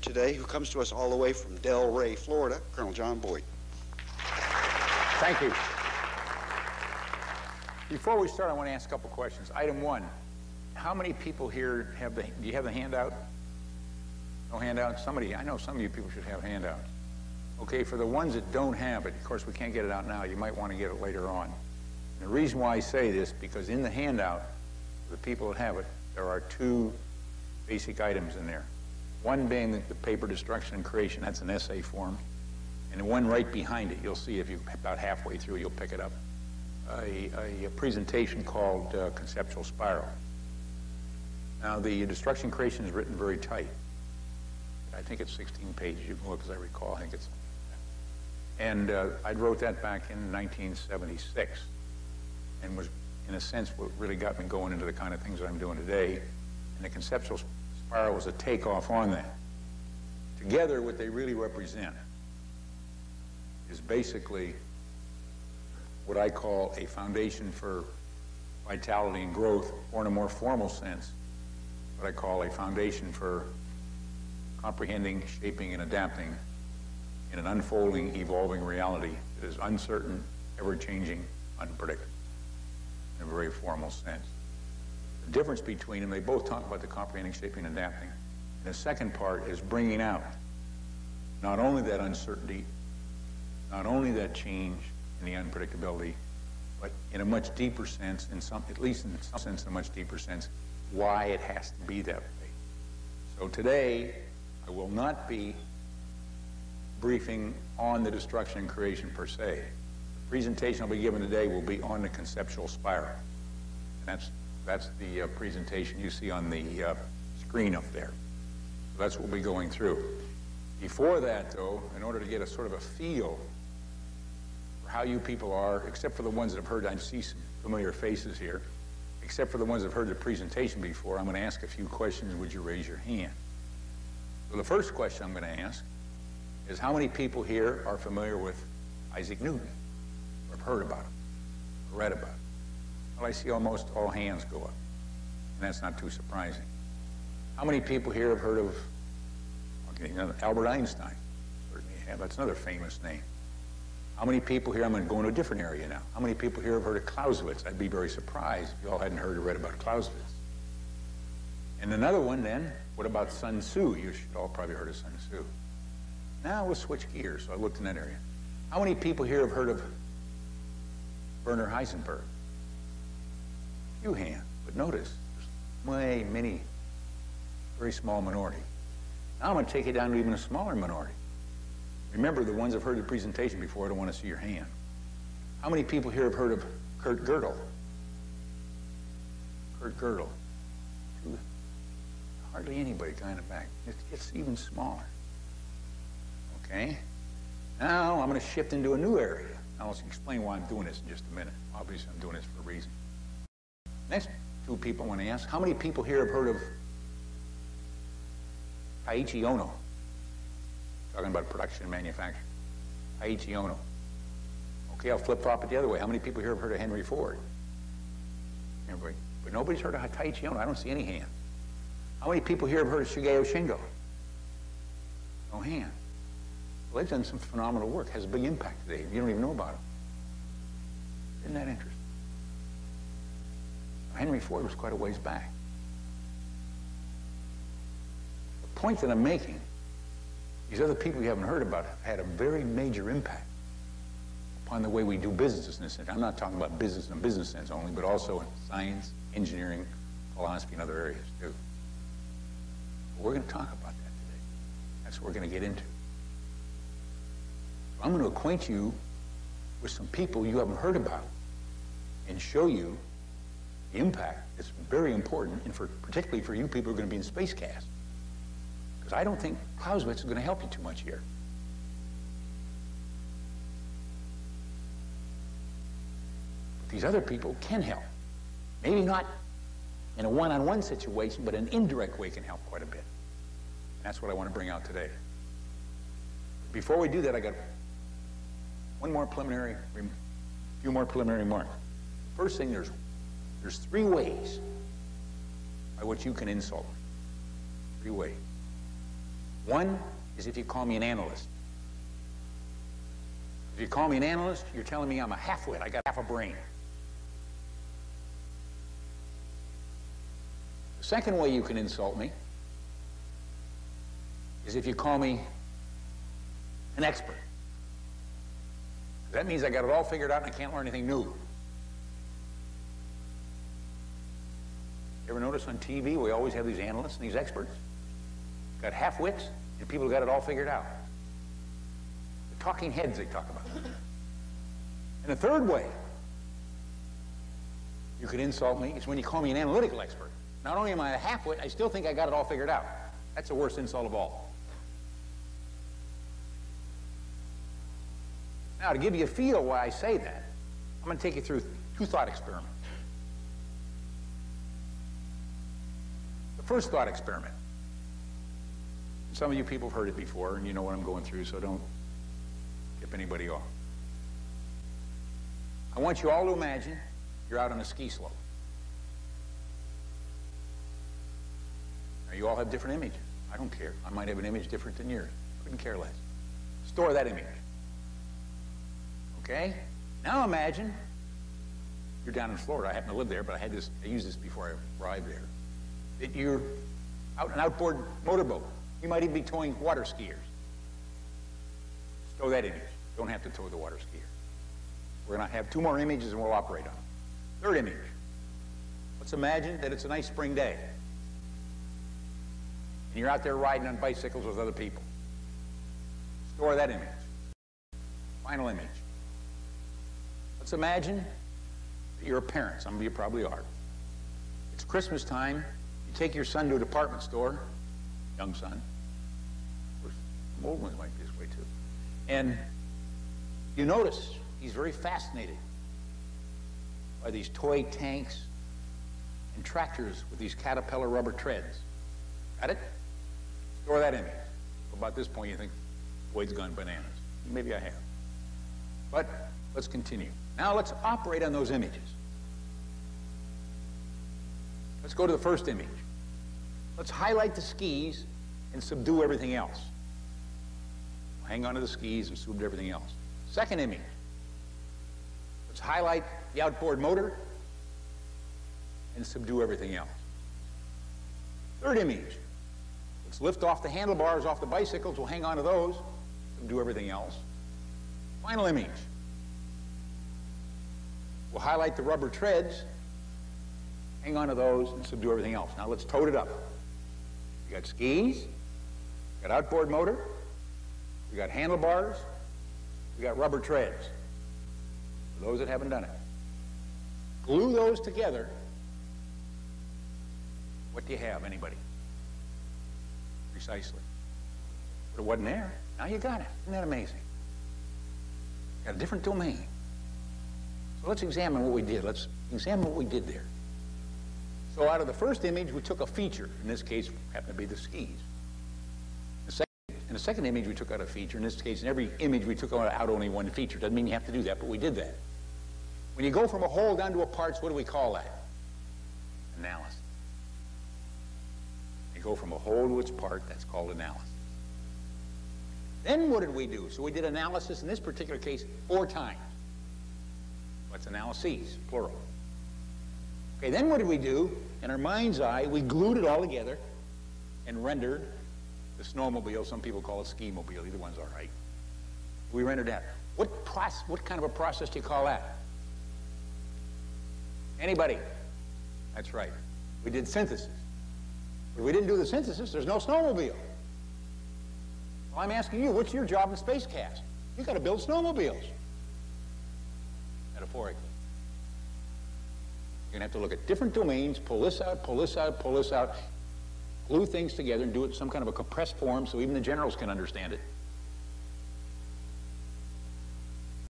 today, who comes to us all the way from Del Rey, Florida, Colonel John Boyd. Thank you. Before we start, I want to ask a couple questions. Item one, how many people here have do you have the handout? No handout? Somebody, I know some of you people should have handouts. Okay, for the ones that don't have it, of course we can't get it out now, you might want to get it later on. And the reason why I say this, because in the handout, for the people that have it, there are two basic items in there. One being the paper destruction and creation, that's an essay form. And the one right behind it, you'll see if you're about halfway through, you'll pick it up. A presentation called Conceptual Spiral. Now, the destruction creation is written very tight. I think it's 16 pages. You can look as I recall. I think it's. And I wrote that back in 1976, and was, in a sense, what really got me going into the kind of things that I'm doing today. And the Conceptual Spiral was a takeoff on that. Together, what they really represent is basically what I call a foundation for vitality and growth, or in a more formal sense, what I call a foundation for comprehending, shaping, and adapting in an unfolding, evolving reality that is uncertain, ever-changing, unpredictable, in a very formal sense. The difference between them, they both talk about the comprehending, shaping, and adapting. And the second part is bringing out not only that uncertainty, not only that change and the unpredictability, but in a much deeper sense, at least in some sense, in a much deeper sense, why it has to be that way. So today, I will not be briefing on the destruction and creation per se. The presentation I'll be giving today will be on the conceptual spiral. And that's the presentation you see on the screen up there. So that's what we'll be going through. Before that, though, in order to get a sort of a feel for how you people are, except for the ones that have heard, I see some familiar faces here, except for the ones that have heard the presentation before, I'm going to ask a few questions. Would you raise your hand? So the first question I'm going to ask is, how many people here are familiar with Isaac Newton, or have heard about him, or read about him? Well, I see almost all hands go up, and that's not too surprising. How many people here have heard of Albert Einstein? Certainly have. That's another famous name. How many people here, I'm going to go into a different area now. How many people here have heard of Clausewitz? I'd be very surprised if you all hadn't heard or read about Clausewitz. And another one then, what about Sun Tzu? You should all probably heard of Sun Tzu. Now we'll switch gears, so I looked in that area. How many people here have heard of Werner Heisenberg? A few hands, but notice, there's many, very small minority. Now I'm going to take it down to even a smaller minority. Remember, the ones that have heard the presentation before, I don't want to see your hand. How many people here have heard of Kurt Gödel? Kurt Gödel. Hardly anybody kind of back. It gets even smaller. Okay? Now I'm going to shift into a new area. I'll explain why I'm doing this in just a minute. Obviously, I'm doing this for a reason. Next two people I want to ask, how many people here have heard of Taiichi Ohno? Talking about production and manufacturing. Taiichi Ohno. Okay, I'll flip-flop it the other way. How many people here have heard of Henry Ford? Everybody. But nobody's heard of Taiichi Ohno. I don't see any hands. How many people here have heard of Shigeo Shingo? No hand. Well, they've done some phenomenal work. Has a big impact today. You don't even know about it. Isn't that interesting? Henry Ford was quite a ways back. The point that I'm making, these other people you haven't heard about have had a very major impact upon the way we do business in this sense. I'm not talking about business in a business sense only, but also in science, engineering, philosophy, and other areas too. But we're going to talk about that today. That's what we're going to get into. I'm going to acquaint you with some people you haven't heard about and show you the impact. It's very important, and particularly for you people who are going to be in space cast. Because I don't think Clausewitz is going to help you too much here. But these other people can help. Maybe not in a one-on-one situation, but in an indirect way can help quite a bit. And that's what I want to bring out today. Before we do that, I got few more preliminary remarks. First thing, there's three ways by which you can insult me. Three ways. One is if you call me an analyst. If you call me an analyst, you're telling me I'm a half-wit. I got half a brain. The second way you can insult me is if you call me an expert. That means I got it all figured out and I can't learn anything new. You ever notice on TV we always have these analysts and these experts? Got half-wits and people got it all figured out. The talking heads they talk about. And the third way you could insult me is when you call me an analytical expert. Not only am I a half-wit, I still think I got it all figured out. That's the worst insult of all. Now, to give you a feel why I say that, I'm going to take you through two thought experiments. The first thought experiment. Some of you people have heard it before, and you know what I'm going through, so don't tip anybody off. I want you all to imagine you're out on a ski slope. Now, you all have different images. I don't care. I might have an image different than yours. Couldn't care less. Store that image. Okay? Now imagine you're down in Florida. I happen to live there, but I used this before I arrived there. That you're out an outboard motorboat. You might even be towing water skiers. Stow that image. Don't have to tow the water skier. We're going to have two more images and we'll operate on them. Third image. Let's imagine that it's a nice spring day. And you're out there riding on bicycles with other people. Store that image. Final image. Let's imagine that you're a parent. Some of you probably are. It's Christmas time. You take your son to a department store, young son. Of course, some old ones might be this way too. And you notice he's very fascinated by these toy tanks and tractors with these caterpillar rubber treads. Got it? Store that image. About this point, you think, Boyd's gone bananas. Maybe I have. But let's continue. Now let's operate on those images. Let's go to the first image. Let's highlight the skis and subdue everything else. Hang on to the skis and subdue everything else. Second image. Let's highlight the outboard motor and subdue everything else. Third image. Let's lift off the handlebars off the bicycles. We'll hang on to those, subdue everything else. Final image. We'll highlight the rubber treads, hang on to those, and subdue everything else. Now let's tote it up. We got skis, we got outboard motor, we got handlebars, we got rubber treads. For those that haven't done it. Glue those together. What do you have, anybody? Precisely. But it wasn't there. Now you got it. Isn't that amazing? Got a different domain. So let's examine what we did. Let's examine what we did there. So out of the first image, we took a feature. In this case, happened to be the skis. In the second image, we took out a feature. In this case, in every image, we took out only one feature. Doesn't mean you have to do that, but we did that. When you go from a whole down to a parts, what do we call that? Analysis. You go from a whole to its part, that's called analysis. Then what did we do? So we did analysis, in this particular case, 4 times. What's analyses, plural. Okay, then what did we do? In our mind's eye, we glued it all together and rendered the snowmobile. Some people call it ski-mobile. Either one's all right. We rendered that. What kind of a process do you call that? Anybody? That's right. We did synthesis. But if we didn't do the synthesis, there's no snowmobile. Well, I'm asking you, what's your job in Spacecast? You've got to build snowmobiles. Metaphorically. You're going to have to look at different domains, pull this out, pull this out, pull this out, glue things together and do it in some kind of a compressed form so even the generals can understand it.